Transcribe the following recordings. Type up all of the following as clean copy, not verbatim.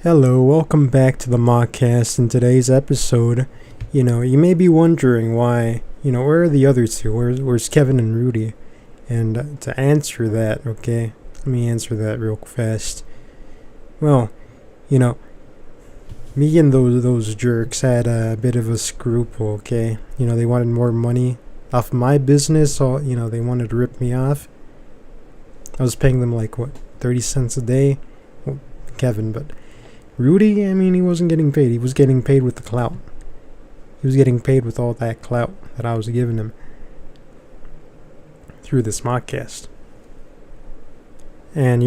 Hello, welcome back to the Mockcast. In today's episode, you may be wondering why, where are the other two? Where's Kevin and Rudy? And to answer that, okay, let me answer that real fast. Well, you know, me and those jerks had a bit of a scruple, okay? They wanted more money off my business, so, they wanted to rip me off. I was paying them like, 30 cents a day? Well, Kevin, but Rudy, I mean, he wasn't getting paid. He was getting paid with the clout. He was getting paid with all that clout that I was giving him through this mockcast. And,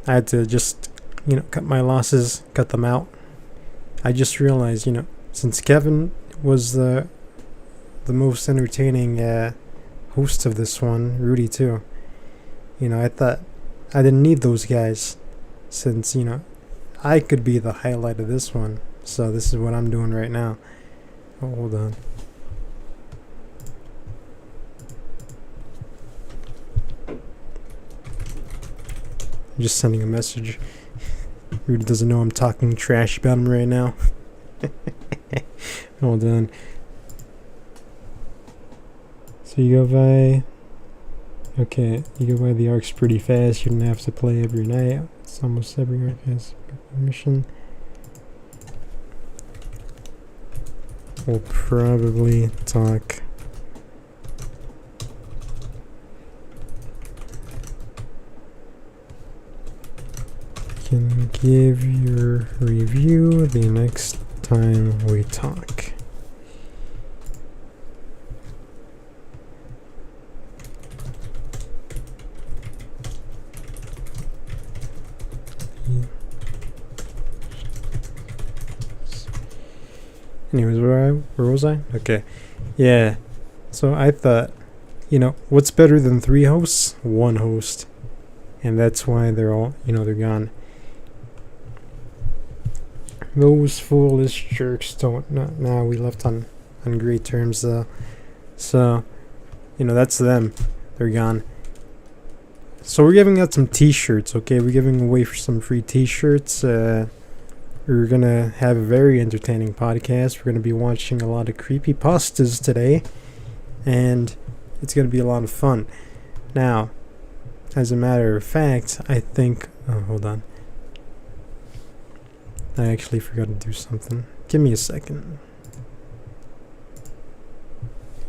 I had to just, cut my losses, cut them out. I just realized, since Kevin was the most entertaining host of this one, Rudy too, I thought I didn't need those guys since, I could be the highlight of this one. So this is what I'm doing right now. Oh, hold on. I'm just sending a message. Rudy doesn't know I'm talking trash about him right now. Hold on. So you go by... Okay, you go by the arcs pretty fast. You don't have to play every night. It's almost every arc has permission. We'll probably talk can give your review the next time we talk. Anyways, where was I? Okay. Yeah. So I thought, what's better than 3 hosts? 1 host. And that's why they're all, they're gone. Those foolish jerks don't. Now we left on great terms, though. So, that's them. They're gone. So we're giving out some t-shirts, okay? We're giving away for some free t-shirts. We're going to have a very entertaining podcast. We're going to be watching a lot of creepypastas today. And it's going to be a lot of fun. Now, as a matter of fact, I think... Oh, hold on. I actually forgot to do something. Give me a second.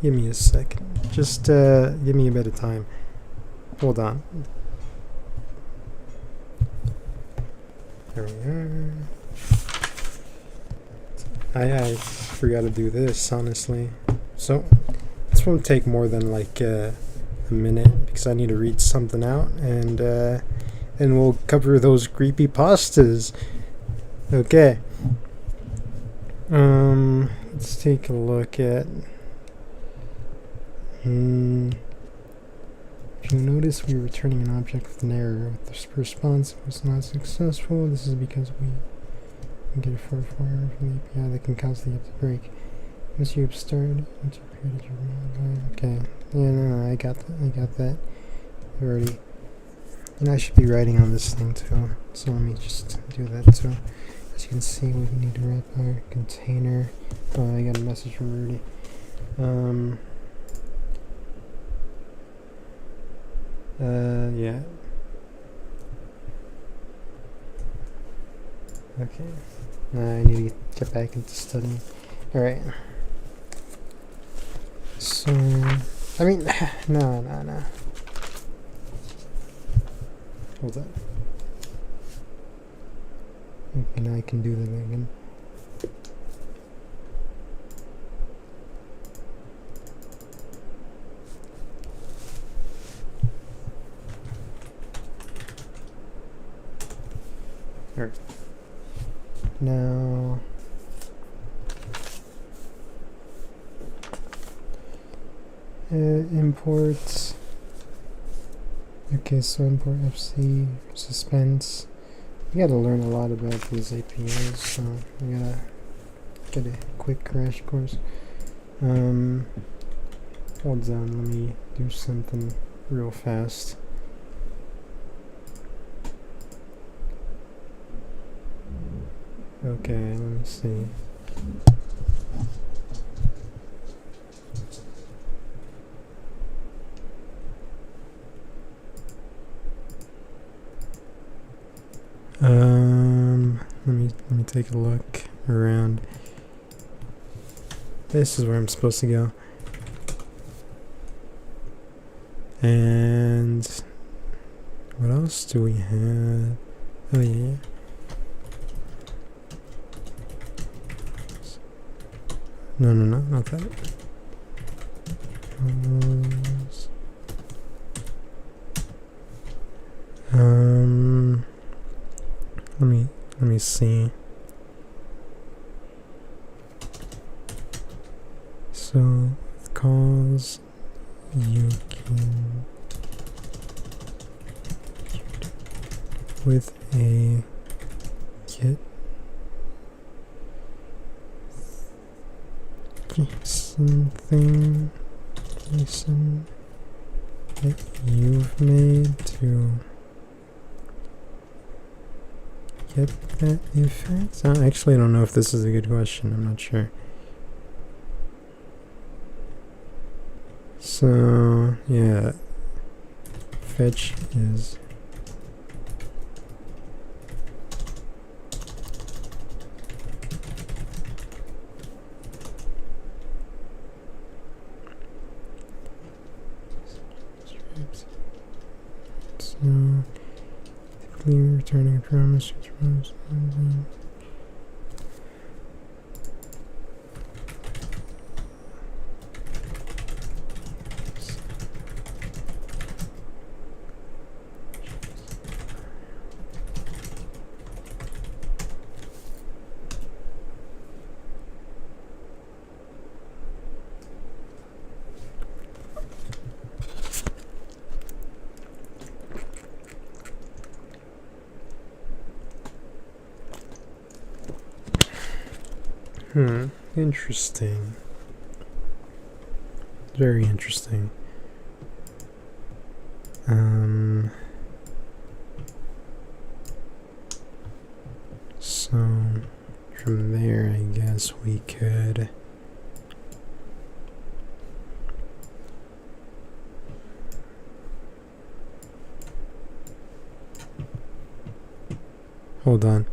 Give me a second. Just give me a bit of time. Hold on. There we are. I forgot to do this, honestly. So, this won't take more than like a minute because I need to read something out, and we'll cover those creepy pastas. Okay. Let's take a look at. If you notice, we're returning an object with an error. This response was not successful. This is because we get a 404 error from the API that can cause the app to break. Once you have started, interpreted your mind. Okay. Yeah, no, I got that. Already. And I should be writing on this thing too. So let me just do that too. As you can see, we need to wrap our container. Oh, I got a message from Rudy. Yeah. Okay. I need to get back into studying. Alright. So, I mean, no. Hold on. Okay, now I can do that again. Alright. Now, imports. Okay, so import FC suspense. You gotta learn a lot about these APIs, so I gotta get a quick crash course. Hold on, let me do something real fast. Okay, let me see. Let me take a look around. This is where I'm supposed to go. And what else do we have? Oh yeah. No, not that. Let me see. So calls you can with a get something that you've made to get that effect? Actually, I don't know if this is a good question. I'm not sure. So, yeah. Fetch is so typically returning a promise. Interesting. Very interesting. So from there, I guess we could hold on.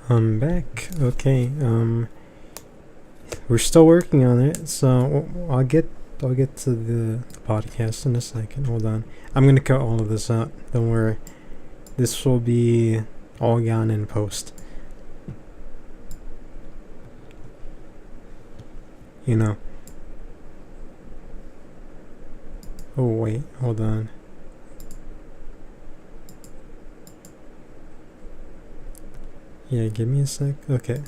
I'm back. Okay. We're still working on it, so I'll get to the podcast in a second. Hold on. I'm gonna cut all of this out. Don't worry. This will be all gone in post. You know. Oh wait, hold on. Yeah, give me a sec. Okay.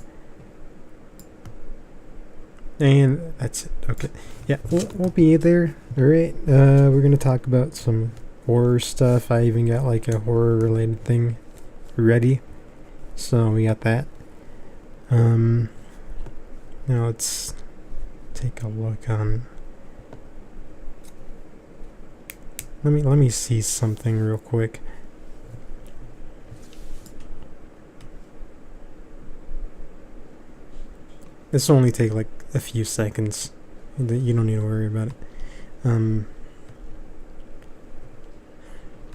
And that's it. Okay. Yeah, we'll be there. Alright. We're gonna talk about some horror stuff. I even got like a horror related thing ready. So we got that. Now let's take a look on. Let me see something real quick. This will only take like a few seconds. You don't need to worry about it.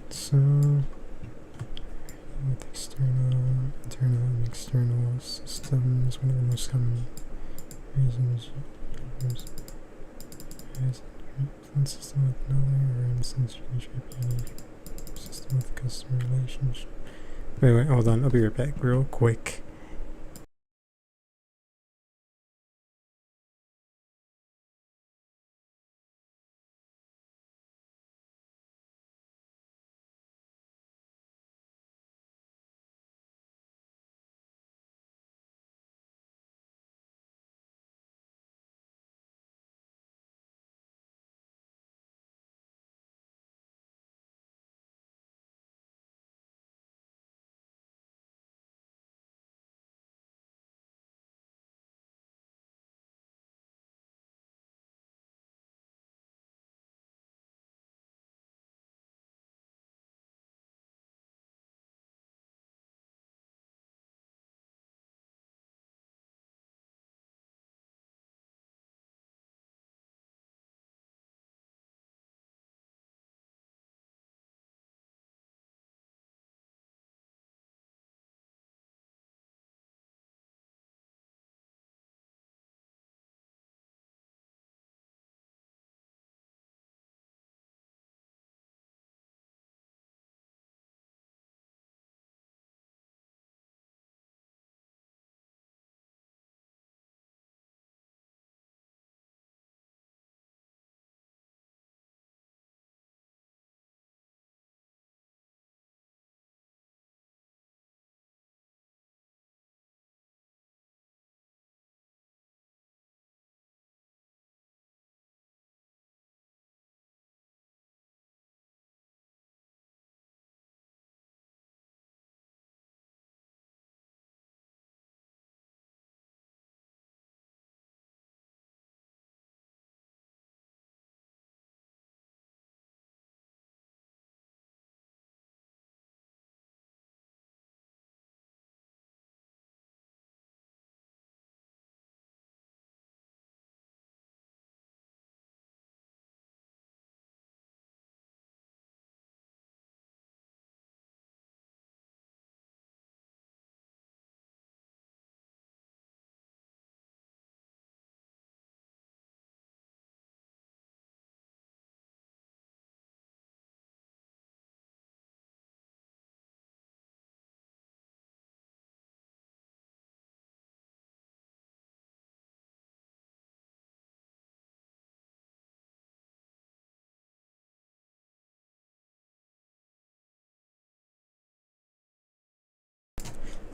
So with external, internal, and external systems, one of the most common reasons is one system with another, or in sense system with customer relationship. Wait, hold on. I'll be right back real quick.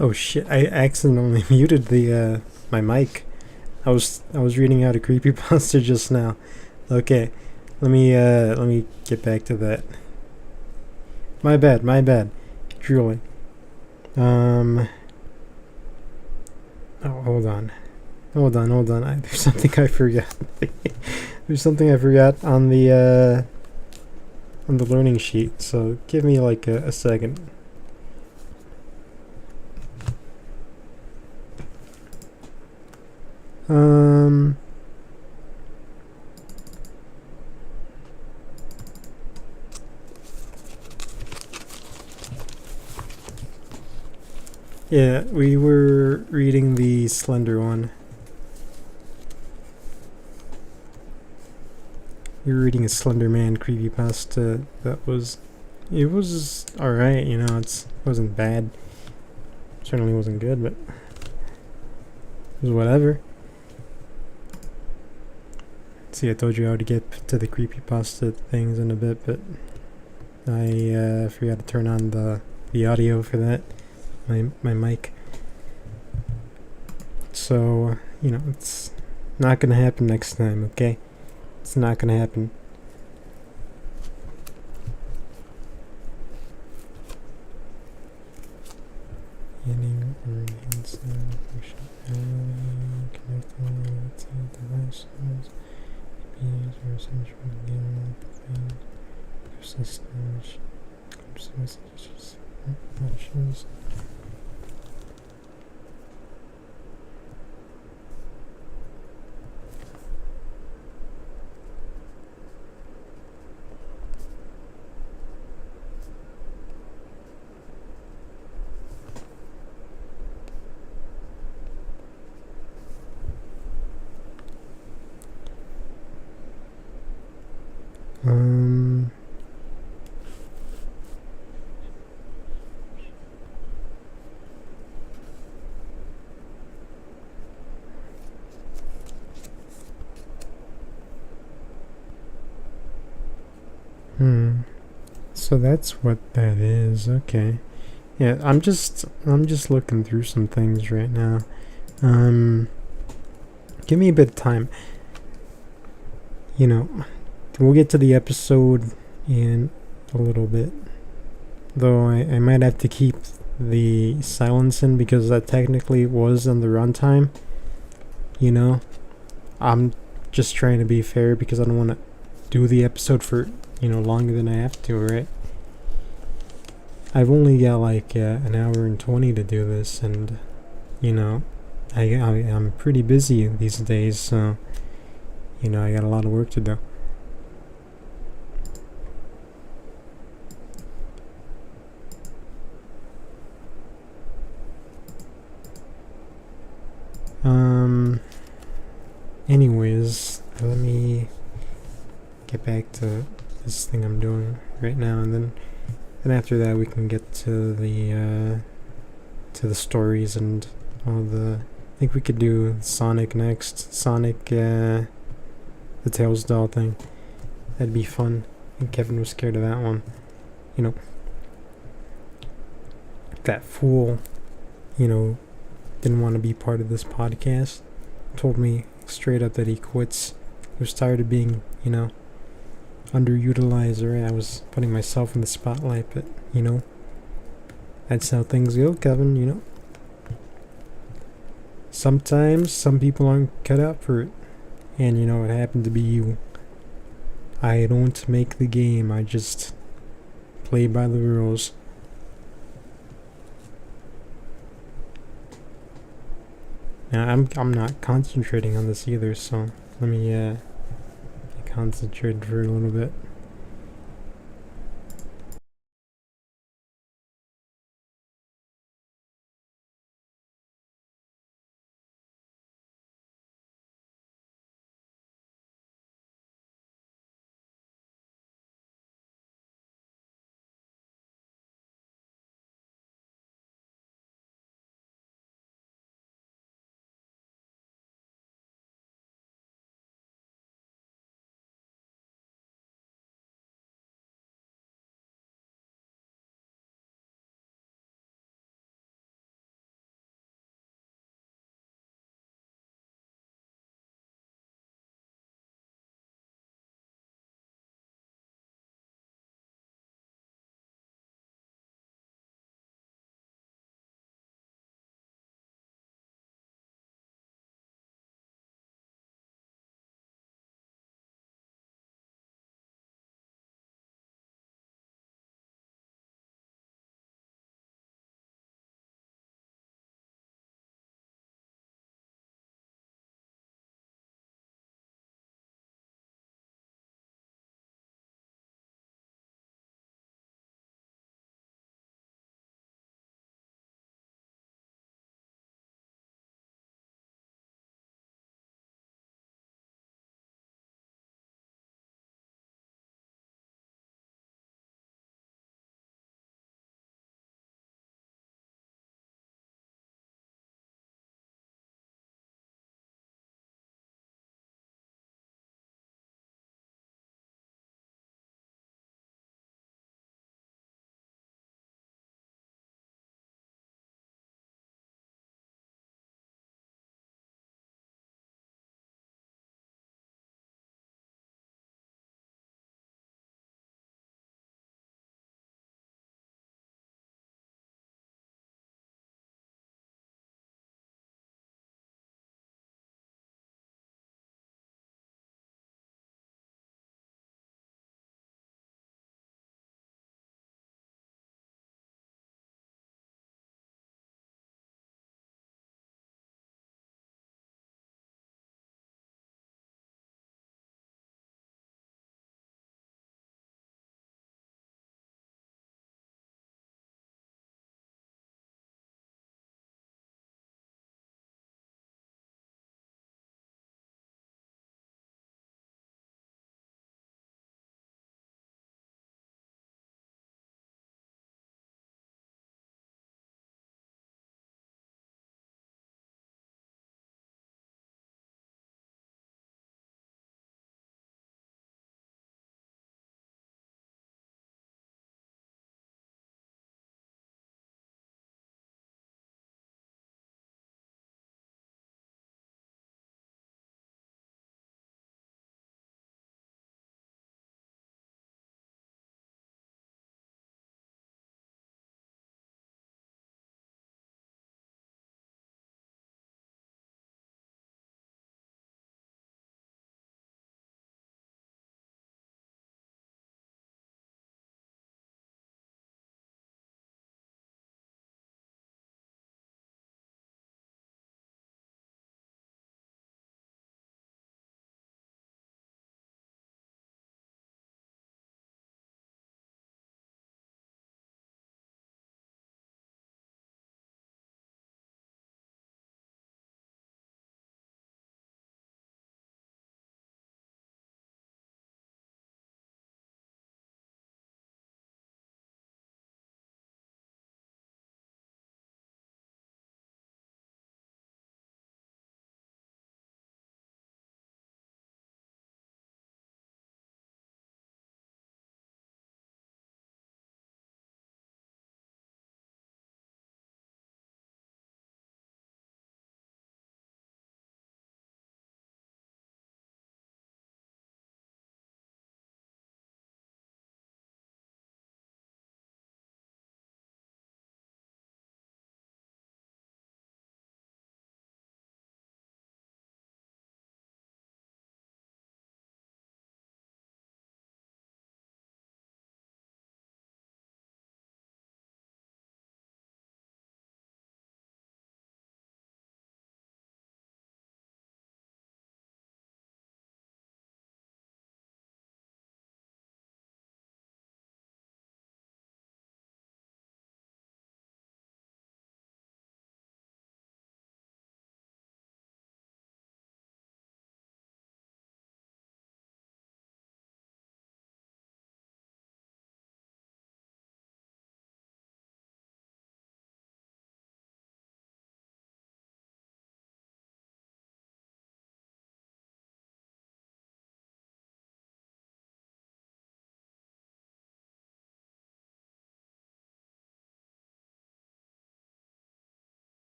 Oh shit! I accidentally muted the my mic. I was reading out a creepypasta just now. Okay, let me get back to that. My bad. Truly. Oh, hold on. There's something I forgot. There's something I forgot on the learning sheet. So give me like a second. Yeah, we were reading the Slender one. We were reading a Slender Man creepypasta that was. It was alright, you know, it wasn't bad. Certainly wasn't good, but it was whatever. See, I told you how to get to the creepypasta things in a bit, but I forgot to turn on the audio for that. My mic. So, you know, it's not gonna happen next time, okay? It's not gonna happen. Getting inside functionality, connecting to devices, APIs are essential to getting things, systems, messages, functions. Um, hmm. So that's what that is. Okay. Yeah, I'm just looking through some things right now. Um, Give me a bit of time. You know, we'll get to the episode in a little bit. Though I might have to keep the silence in because that technically was on the runtime. You know, I'm just trying to be fair because I don't want to do the episode for, you know, longer than I have to, right? I've only got like an hour and 20 to do this, and you know, I'm pretty busy these days, so you know, I got a lot of work to do. Anyways, let me get back to this thing I'm doing right now, and then after that we can get to the stories and all the. I think we could do Sonic next. Sonic, the Tails doll thing. That'd be fun. I think Kevin was scared of that one. You know, that fool, you know, didn't want to be part of this podcast. Told me straight up that he quits. He was tired of being, you know, underutilized. Right? I was putting myself in the spotlight, but, you know, that's how things go, Kevin, you know. Sometimes some people aren't cut out for it. And, you know, it happened to be you. I don't make the game, I just play by the rules. Now, I'm not concentrating on this either, so let me concentrate for a little bit.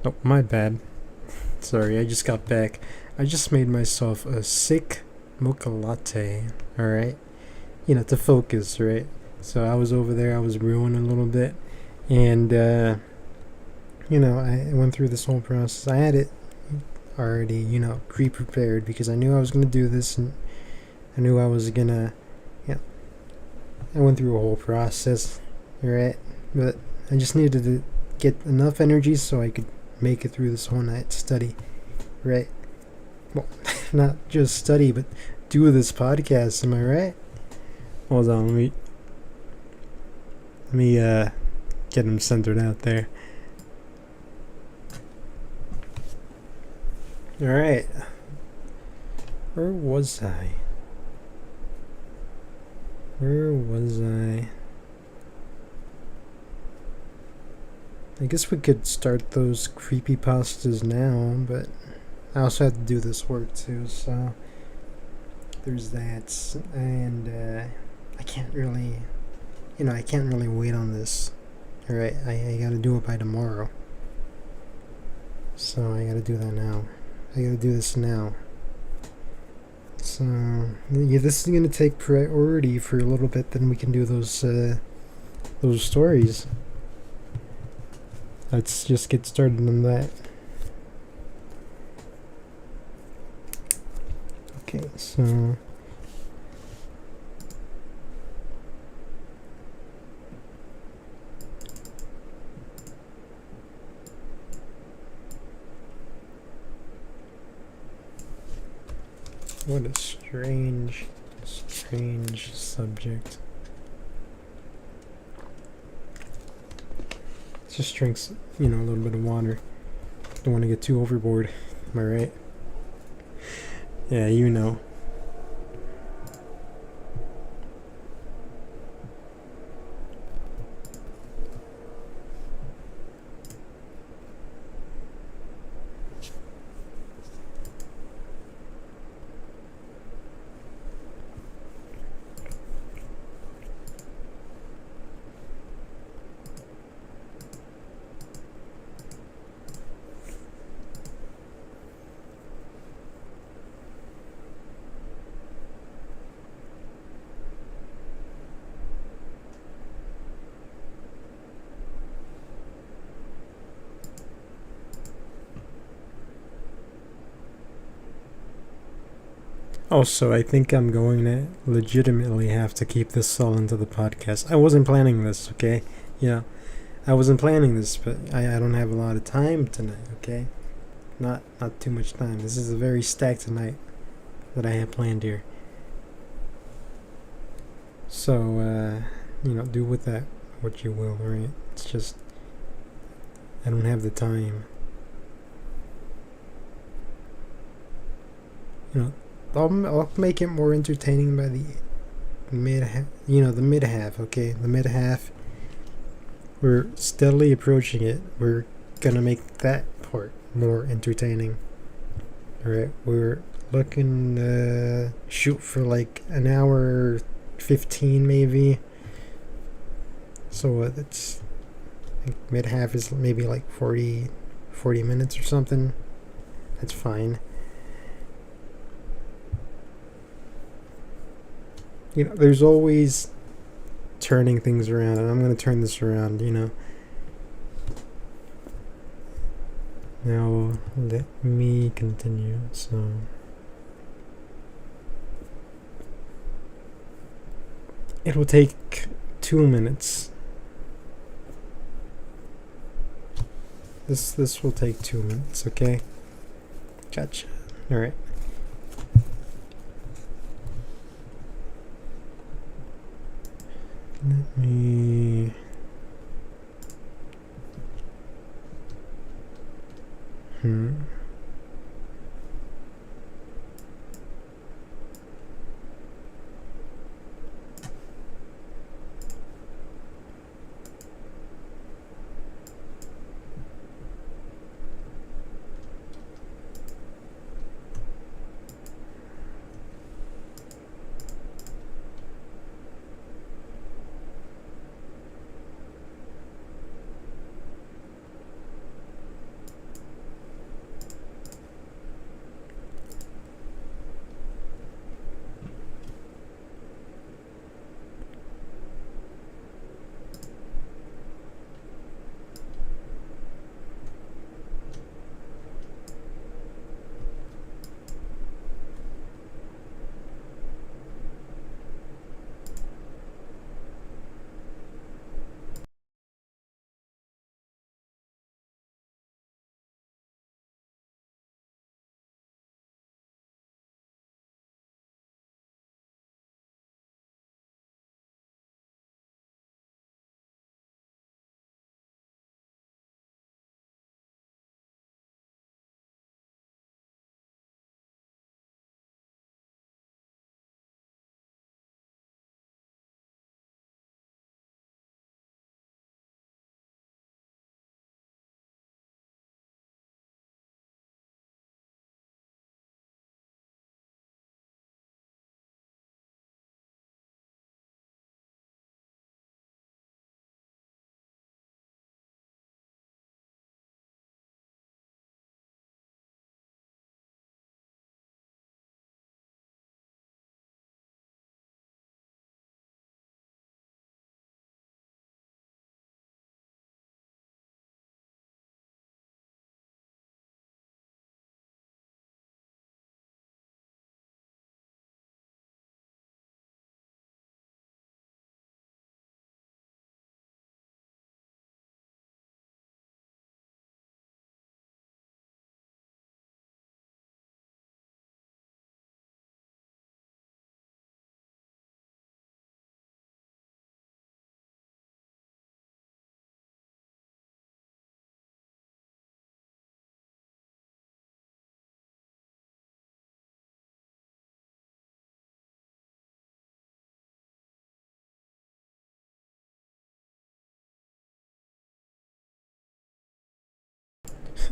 Oh, my bad. Sorry, I just got back. I just made myself a sick mocha latte, alright? To focus, right? So I was over there, I was brewing a little bit, and, I went through this whole process. I had it already, pre prepared because I knew I was going to do this and I knew I was going to, yeah, I went through a whole process, right? But I just needed to get enough energy so I could make it through this whole night study, right? Well, not just study, but do this podcast. Am I right? Hold on, let me get him centered out there. All right, where was I? I guess we could start those creepy pastas now, but I also have to do this work too, so there's that. And I can't really, I can't really wait on this. Alright, I gotta do it by tomorrow. So I gotta do that now. I gotta do this now. So, yeah, this is gonna take priority for a little bit, then we can do those stories. Let's just get started on that. Okay, so what a strange subject. Just drinks, a little bit of water. Don't want to get too overboard. Am I right? Yeah, you know. Also, I think I'm going to legitimately have to keep this all into the podcast. I wasn't planning this, okay? I wasn't planning this, but I don't have a lot of time tonight, okay? Not too much time. This is a very stacked night that I have planned here. So, do with that what you will, right? It's just, I don't have the time. I'll make it more entertaining by the mid half, okay? The mid half, we're steadily approaching it. We're gonna make that part more entertaining. Alright, we're looking to shoot for like an hour 15 maybe. So it's, I think mid half is maybe like 40 minutes or something. That's fine. There's always turning things around, and I'm going to turn this around, Now, let me continue. So, it will take 2 minutes. This will take 2 minutes, okay? Gotcha. Alright. Let me...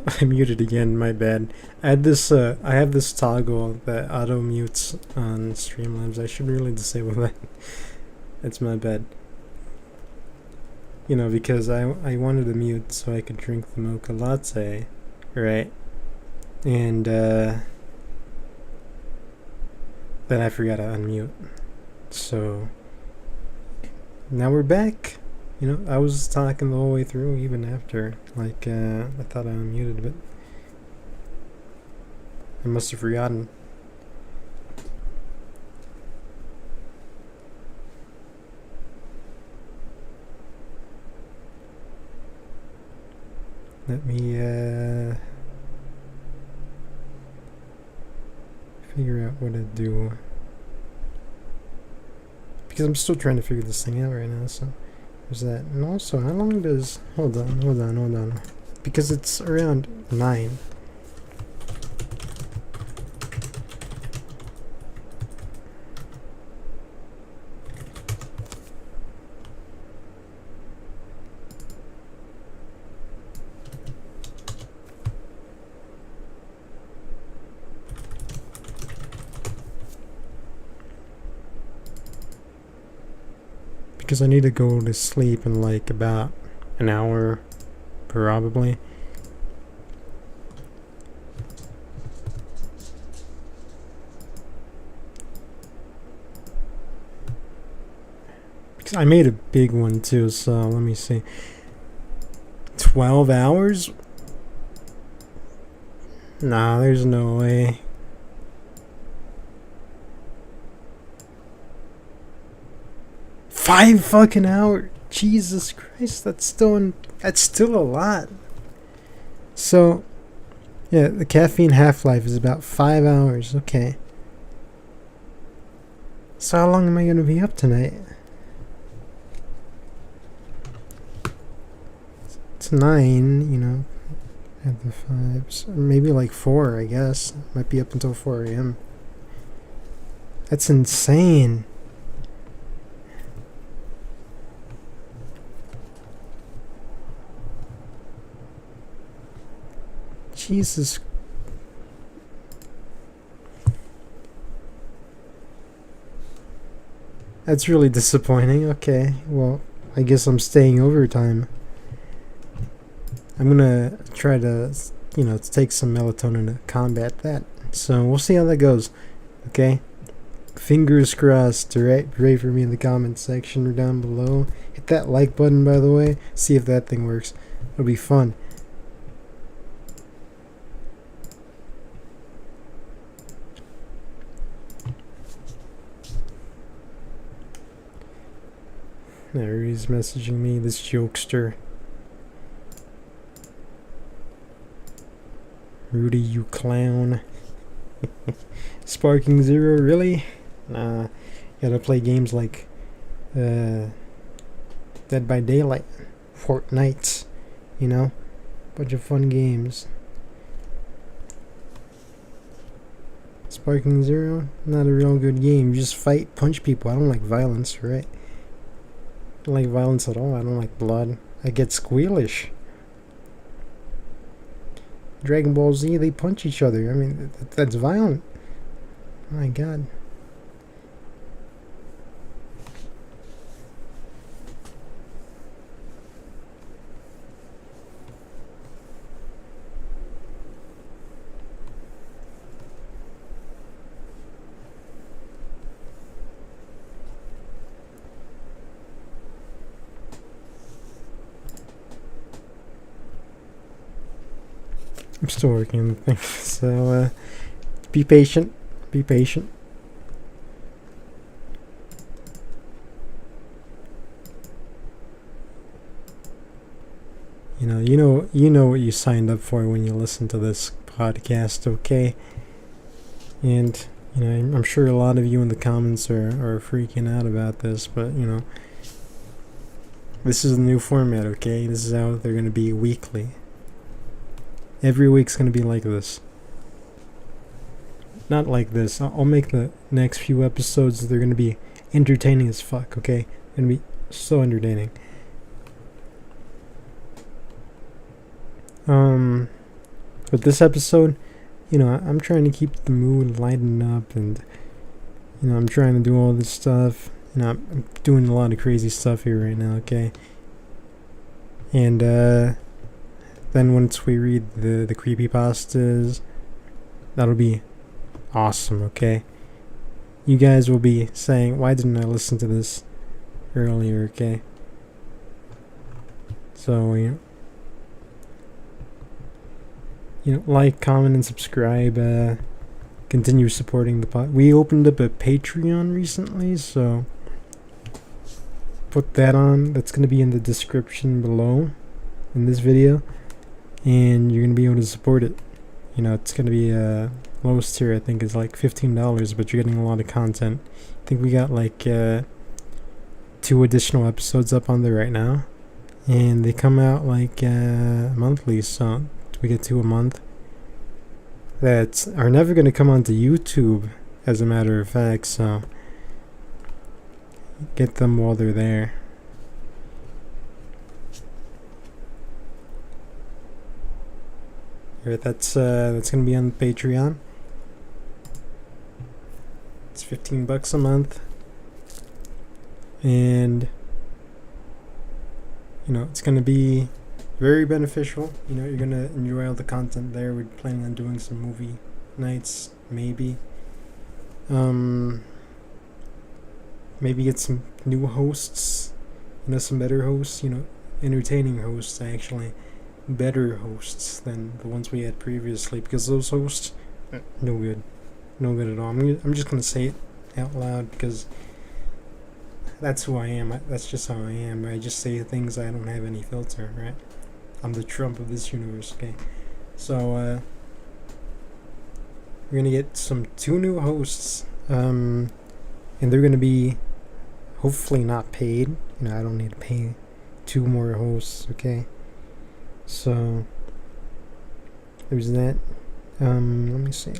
I muted again, my bad. I have this toggle that auto mutes on Streamlabs. I should really disable that. It's my bad. You know, because I wanted to mute so I could drink the mocha latte, right? And then I forgot to unmute. So now we're back. You know, I was talking the whole way through, even after. Like, I thought I unmuted, but I must have forgotten. Let me, figure out what to do. Because I'm still trying to figure this thing out right now, so... There's that. And also, how long does... Hold on. Because it's around 9. Because I need to go to sleep in like about an hour, probably. Because I made a big one too, so let me see. 12 hours? Nah, there's no way. 5 fucking hours. Jesus Christ, that's still a lot. So, yeah, the caffeine half-life is about 5 hours. Okay. So how long am I gonna be up tonight? It's 9, you know. At the 5, so maybe like 4, I guess. Might be up until 4 a.m. That's insane. Jesus. That's really disappointing. Okay, well, I guess I'm staying overtime. I'm gonna try to, you know, take some melatonin to combat that. So we'll see how that goes. Okay? Fingers crossed, alright? Pray for me in the comment section or down below. Hit that like button, by the way. See if that thing works. It'll be fun. There he's messaging me, this jokester. Rudy, you clown. Sparking Zero, really? Nah, gotta play games like Dead by Daylight, Fortnite, you know? Bunch of fun games. Sparking Zero, not a real good game. You just fight, punch people. I don't like violence, right? I don't like violence at all. I don't like blood. I get squealish. Dragon Ball Z, they punch each other. I mean, that's violent. Oh my god. I'm still working on the thing, so be patient. Be patient. You know what you signed up for when you listen to this podcast, okay? And you know, I'm sure a lot of you in the comments are freaking out about this, but you know, this is the new format, okay? This is how they're gonna be weekly. Every week's gonna be like this. Not like this. I'll make the next few episodes, they're gonna be entertaining as fuck, okay? Gonna be so entertaining. But this episode, I'm trying to keep the mood lightened up, and I'm trying to do all this stuff. I'm doing a lot of crazy stuff here right now. Okay, and then once we read the creepypastas, that'll be awesome. Okay, you guys will be saying, "Why didn't I listen to this earlier?" Okay, so like, comment, and subscribe. Continue supporting the pod. We opened up a Patreon recently, so put that on. That's going to be in the description below in this video, and you're going to be able to support it. It's going to be lowest tier, I think, is like $15, but you're getting a lot of content. I think we got like 2 additional episodes up on there right now, and they come out like monthly, so we get 2 a month that are never going to come onto YouTube, as a matter of fact, so get them while they're there. Alright, that's gonna be on Patreon. It's $15 a month, and it's gonna be very beneficial. You're gonna enjoy all the content there. We're planning on doing some movie nights, maybe. Maybe get some new hosts, some better hosts, entertaining hosts, actually. Better hosts than the ones we had previously, because those hosts, no good. No good at all. I'm just going to say it out loud because that's who I am. That's just how I am. I just say things, I don't have any filter, right? I'm the Trump of this universe, okay? So, we're going to get 2 new hosts, and they're going to be hopefully not paid. I don't need to pay 2 more hosts, okay? So there's that. Let me see. I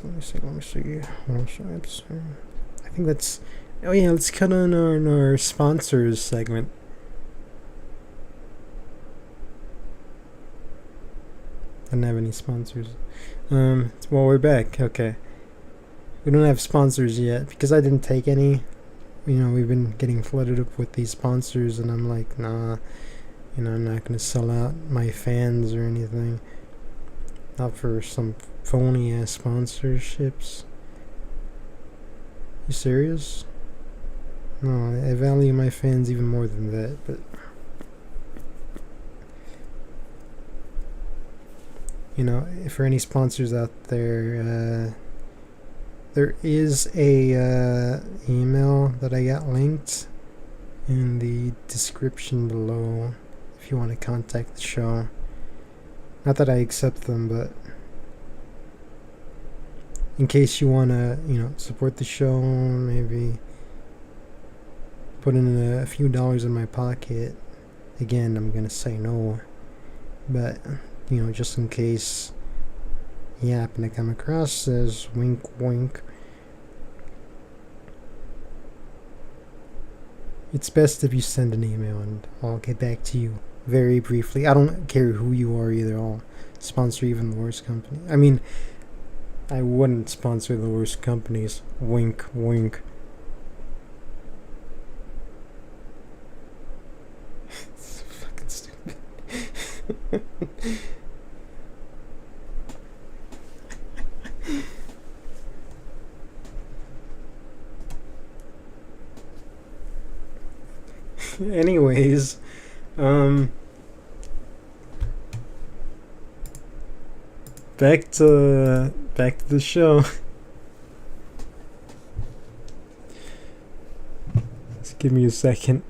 think that's. Oh yeah, let's cut on our sponsors segment. I don't have any sponsors. Well, we're back. Okay. We don't have sponsors yet because I didn't take any. We've been getting flooded up with these sponsors, and I'm like, nah. I'm not going to sell out my fans or anything. Not for some phony ass sponsorships. You serious? No, I value my fans even more than that, but for any sponsors out there, there is a email that I got linked in the description below if you want to contact the show. Not that I accept them, but in case you want to, support the show, maybe put in a few dollars in my pocket. Again, I'm going to say no, but, just in case you happen to come across this, wink, wink. It's best if you send an email and I'll get back to you very briefly. I don't care who you are either. I'll sponsor even the worst company. I mean, I wouldn't sponsor the worst companies. Wink, wink. It's fucking stupid. Anyways, back to the show. Just give me a second.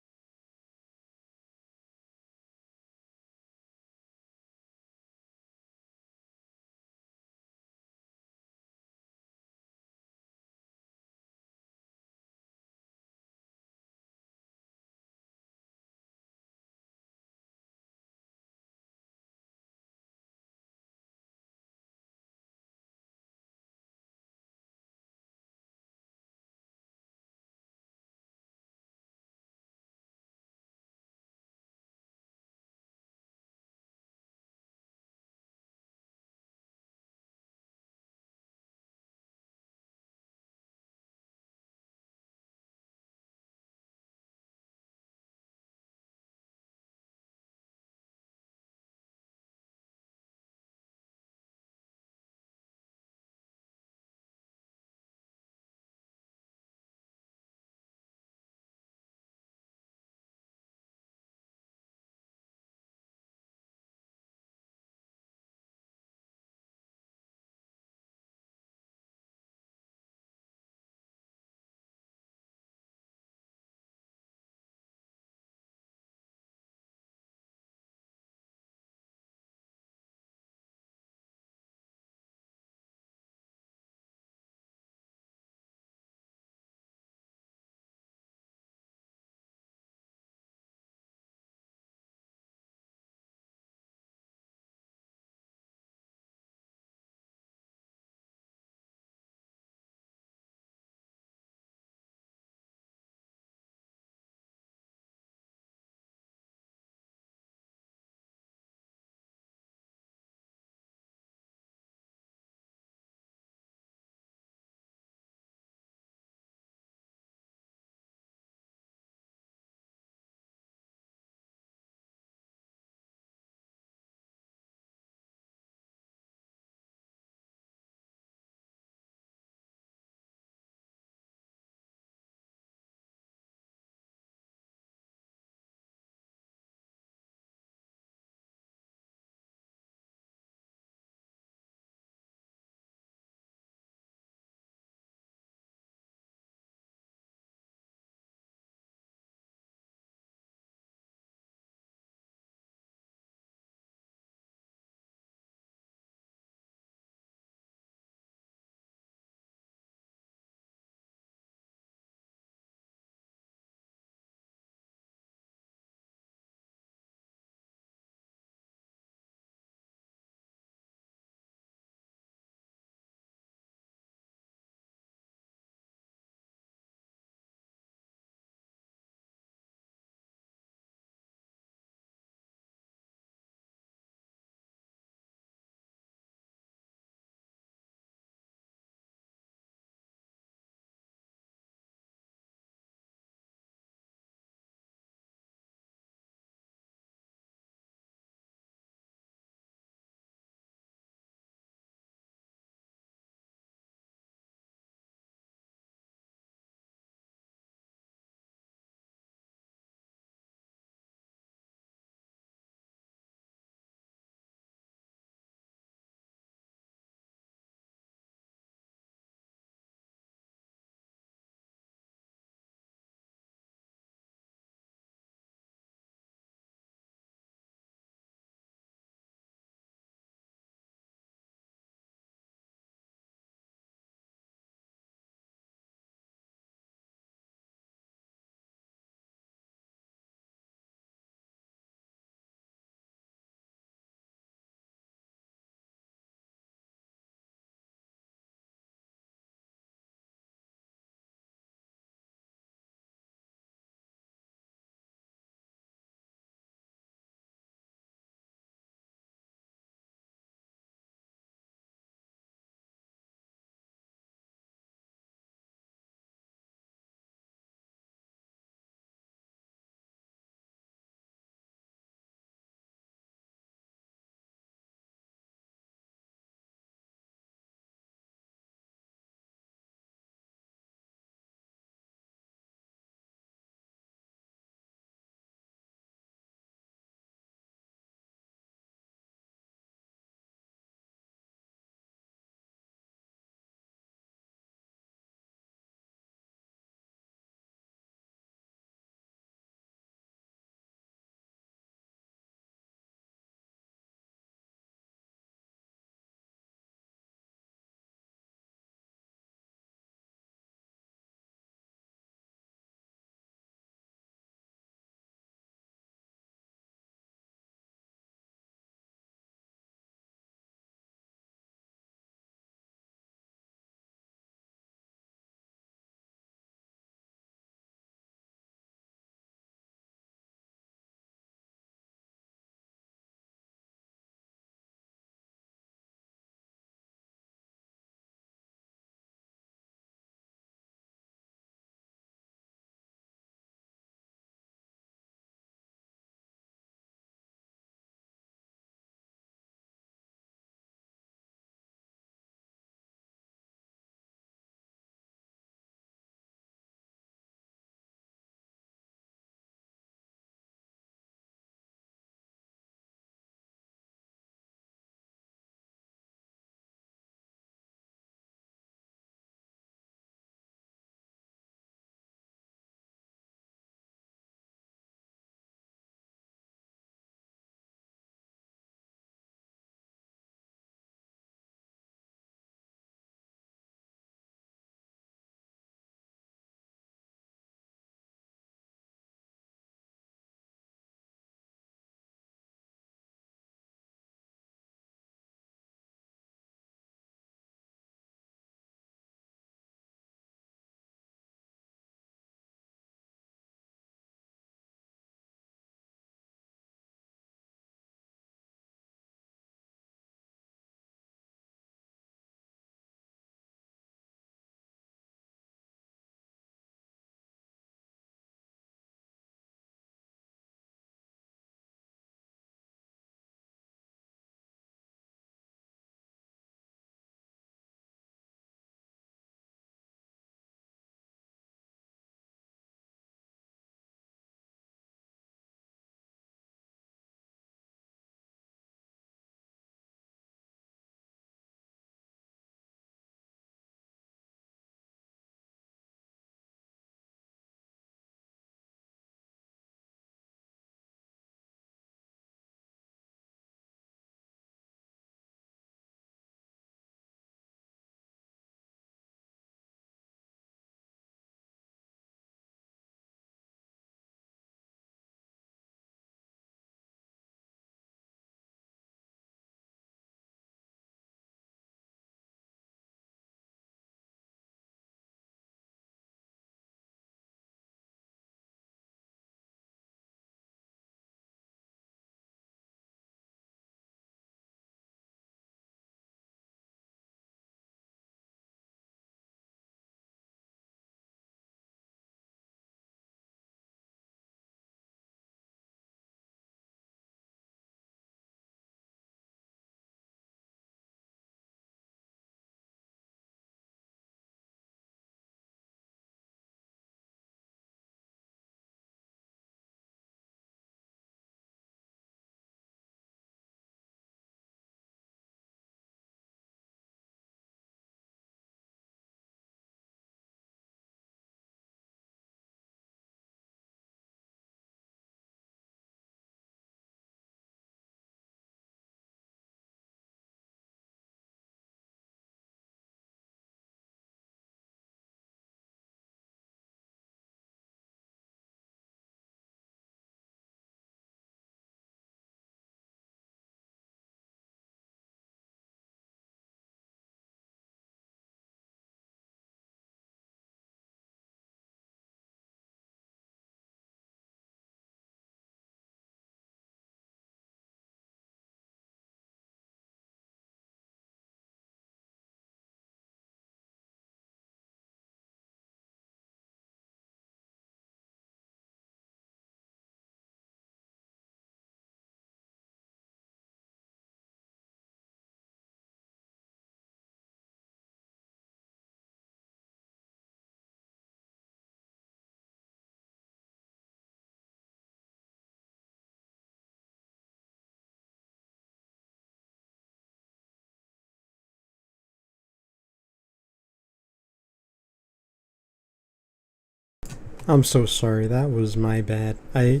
I'm so sorry. That was my bad. I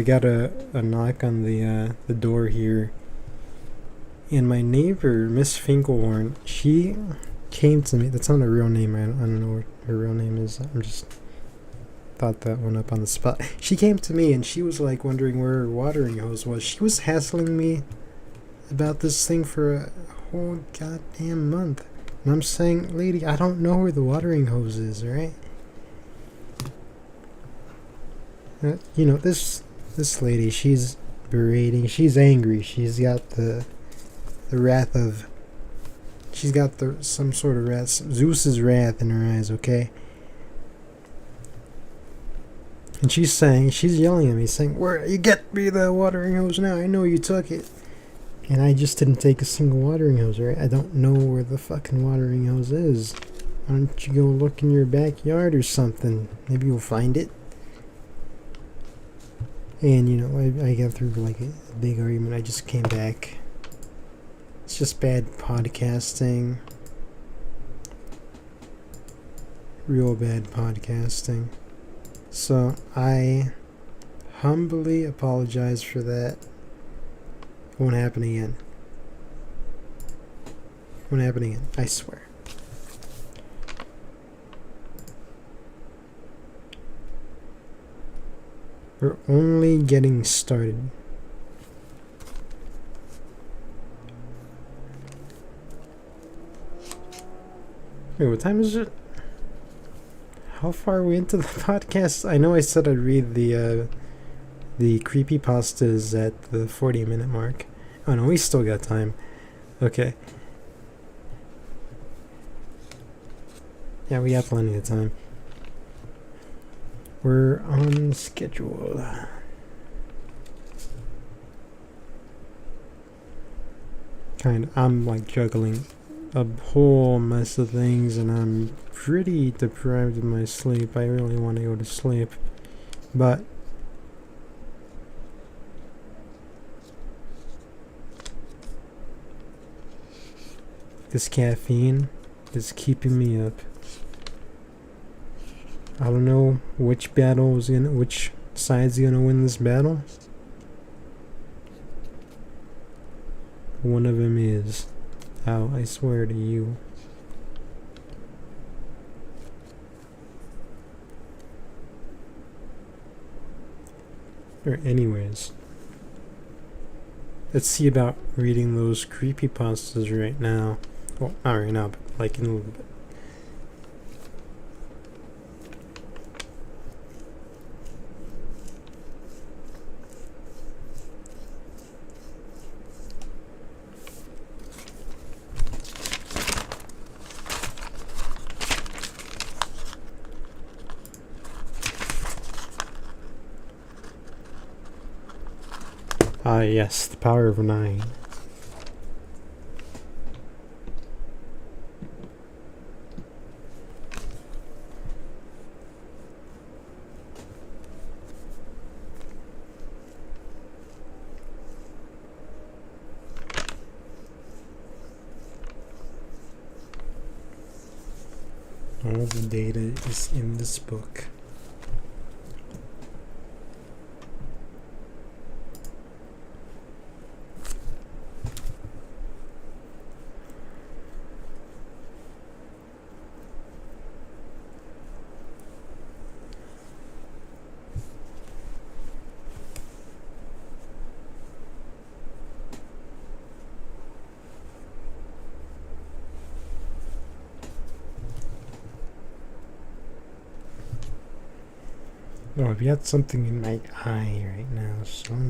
got a knock on the door here, and my neighbor, Miss Finkelhorn, she came to me. That's not a real name. I don't know what her real name is. I'm just thought that one up on the spot. She came to me and she was like wondering where her watering hose was. She was hassling me about this thing for a whole goddamn month. And I'm saying, lady, I don't know where the watering hose is, right? This lady, she's berating, she's angry, she's got the wrath of, she's got the some sort of wrath, Zeus's wrath in her eyes, okay? And she's yelling at me, saying, "Where you get me the watering hose now? I know you took it." And I just didn't take a single watering hose, right? I don't know where the fucking watering hose is. Why don't you go look in your backyard or something? Maybe you'll find it. And, I got through like a big argument. I just came back. It's just bad podcasting. Real bad podcasting. So, I humbly apologize for that. It won't happen again. It won't happen again. I swear. We're only getting started. Wait, what time is it? How far are we into the podcast? I know I said I'd read the creepypastas at the 40-minute mark. Oh no, we still got time. Okay. Yeah, we got plenty of time. We're on schedule. I'm like juggling a whole mess of things, and I'm pretty deprived of my sleep. I really want to go to sleep, but this caffeine is keeping me up. I don't know which side's gonna win this battle. One of them is. I swear to you. Or anyways. Let's see about reading those creepypastas right now. Well, not right now, but like in a little bit. Yes, the power of 9. All the data is in this book. Oh, I've got something in my eye right now, so let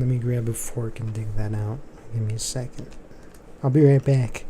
me grab a fork and dig that out. Give me a second. I'll be right back.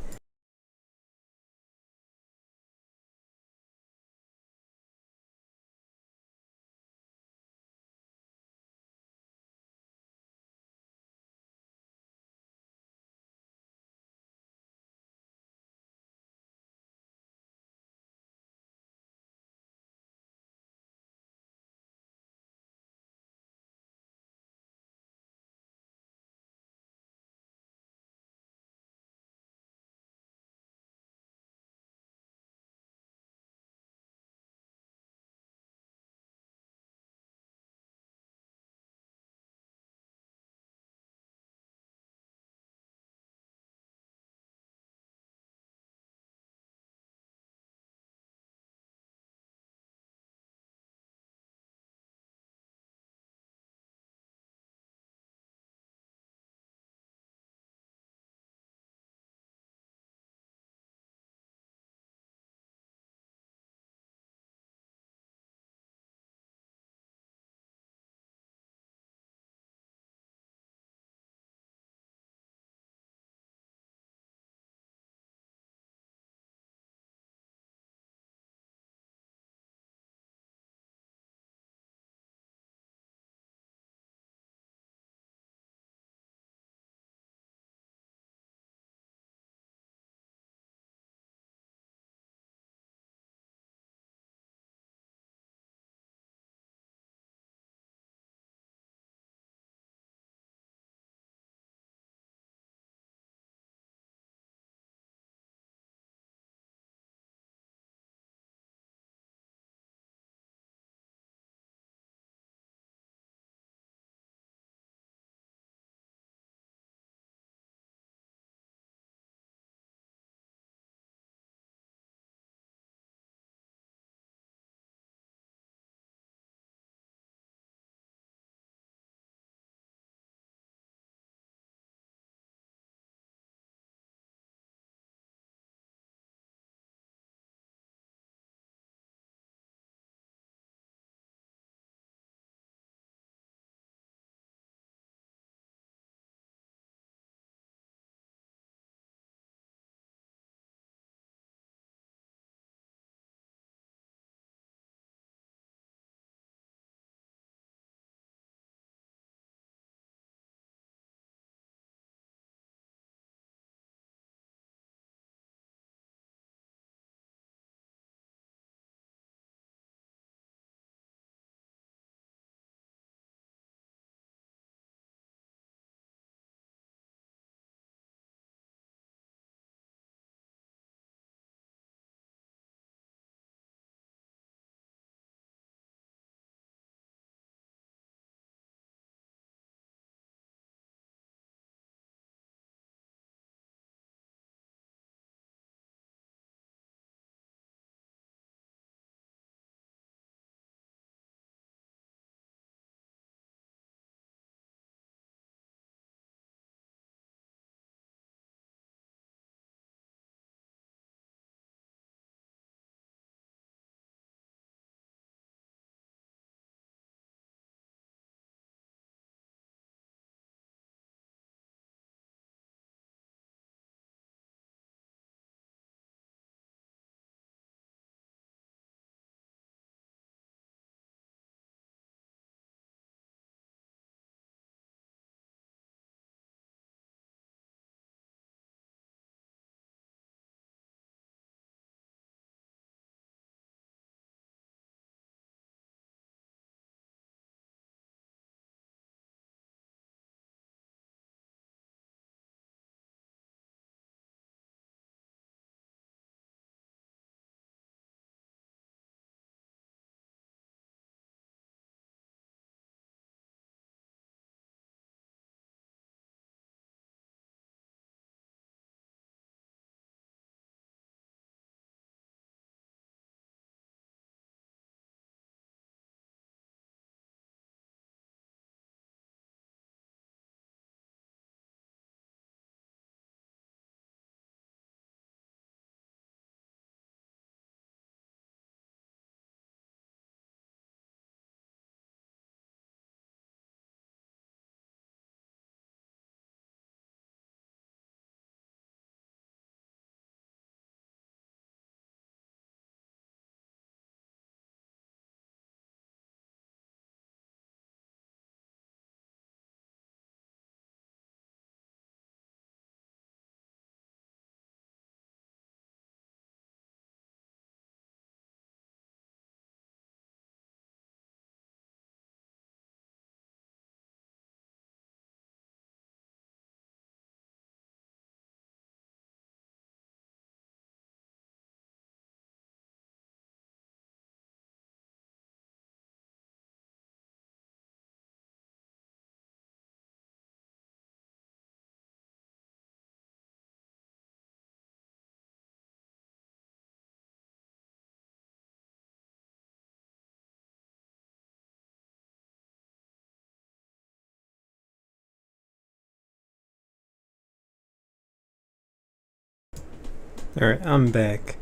Alright, I'm back.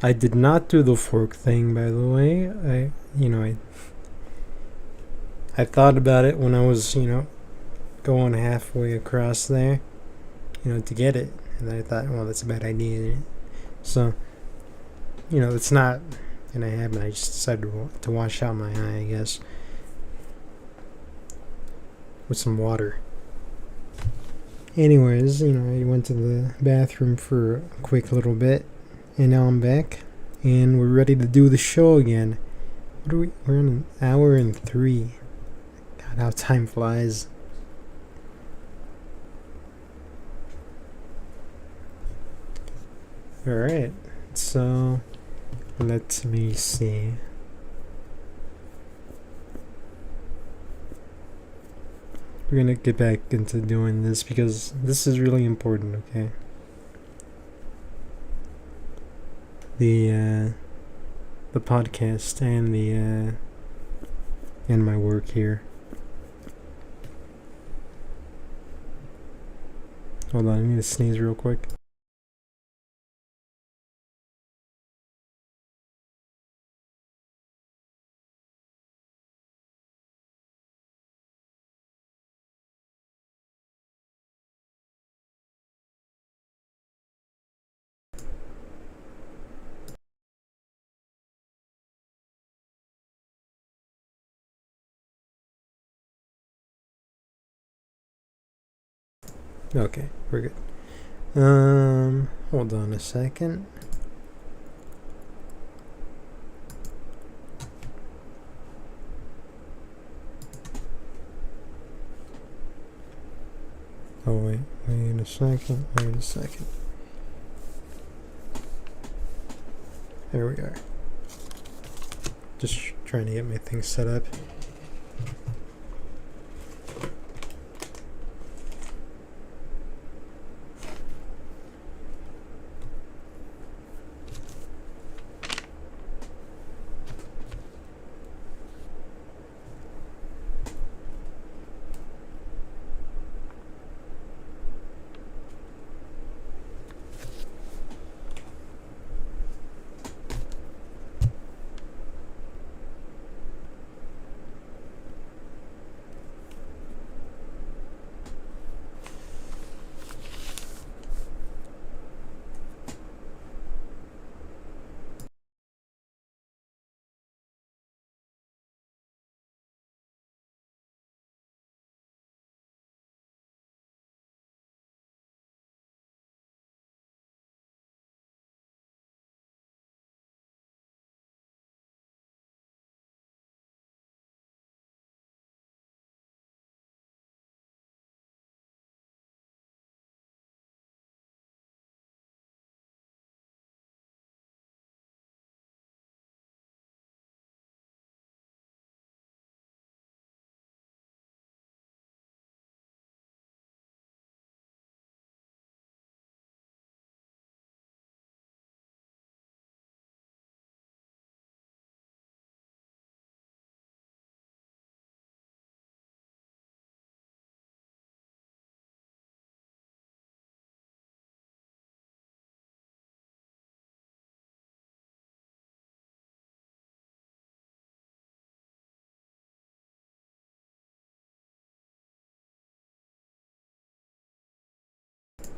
I did not do the fork thing, by the way. I thought about it when I was, going halfway across there, to get it. And I thought, well, that's a bad idea. So, it's not gonna happen. I just decided to wash out my eye, I guess, with some water. Anyways, I went to the bathroom for a quick little bit, and now I'm back, and we're ready to do the show again. We're in an hour and 3. God, how time flies. Alright, so let me see. We're gonna get back into doing this because this is really important, okay? The podcast and my work here. Hold on, I need to sneeze real quick. Okay, we're good. Hold on a second. Oh, wait a second. There we are. Just trying to get my things set up.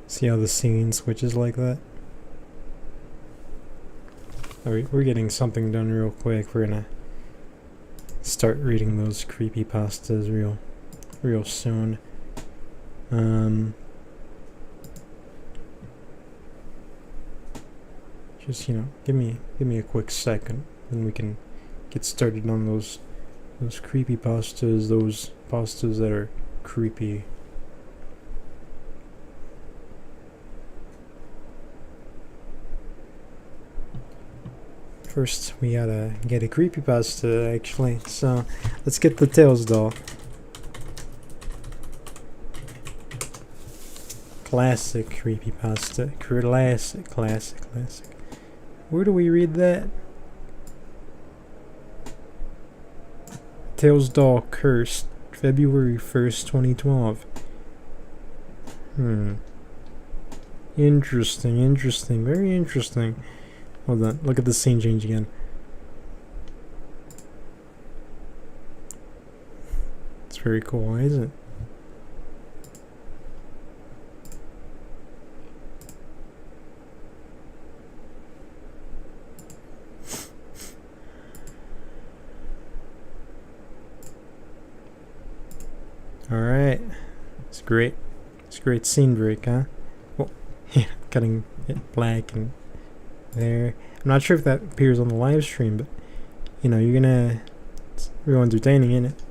See how the scene switches like that? Alright, we're getting something done real quick. We're gonna start reading those creepypastas real soon. Just give me a quick second, and we can get started on those creepypastas, those pastas that are creepy. First, we gotta get a creepypasta, actually. So, let's get the Tails doll. Classic creepypasta. Classic. Where do we read that? Tails doll cursed. February 1st, 2012. Interesting, interesting, very interesting. Hold on, look at the scene change again. It's very cool, isn't it? Alright. It's great. It's a great scene break, huh? Well, yeah, cutting it black and there. I'm not sure if that appears on the live stream, but you know, you're gonna. It's real entertaining, isn't it?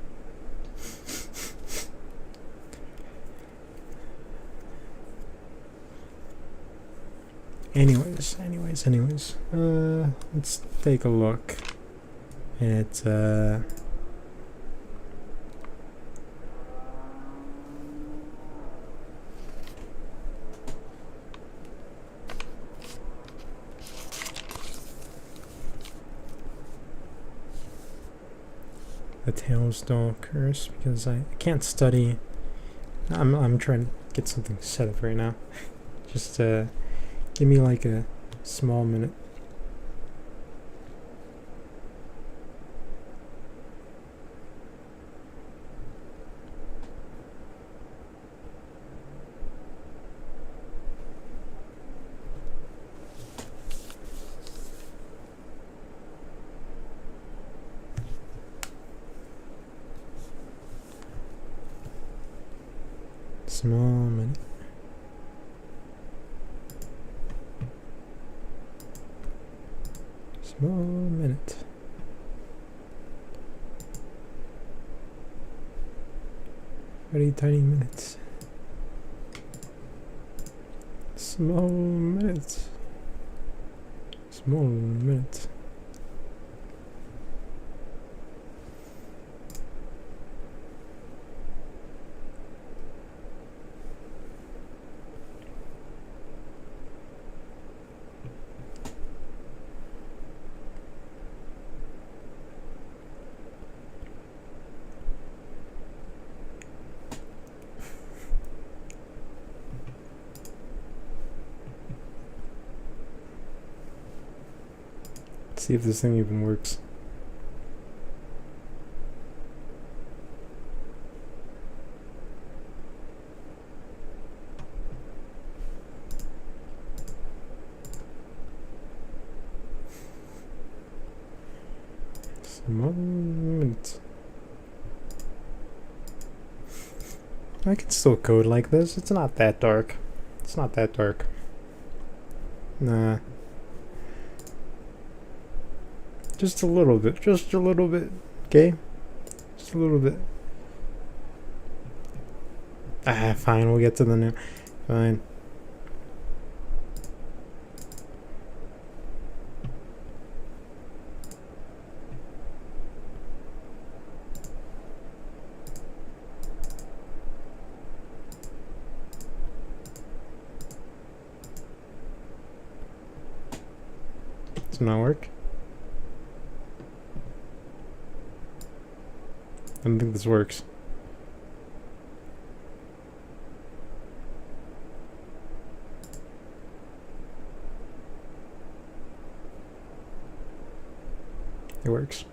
Anyways. Let's take a look at the Tailsdoll curse because I can't study. I'm trying to get something set up right now. Just give me like a small minute. Small minute. Small minute. Very tiny minutes. Small minutes. Small minutes. See if this thing even works. Moment. I can still code like this. It's not that dark. It's not that dark. Nah. Just a little bit. Just a little bit. Okay? Just a little bit. Ah, fine. We'll get to the new. Fine. Does it not work? I don't think this works. It works.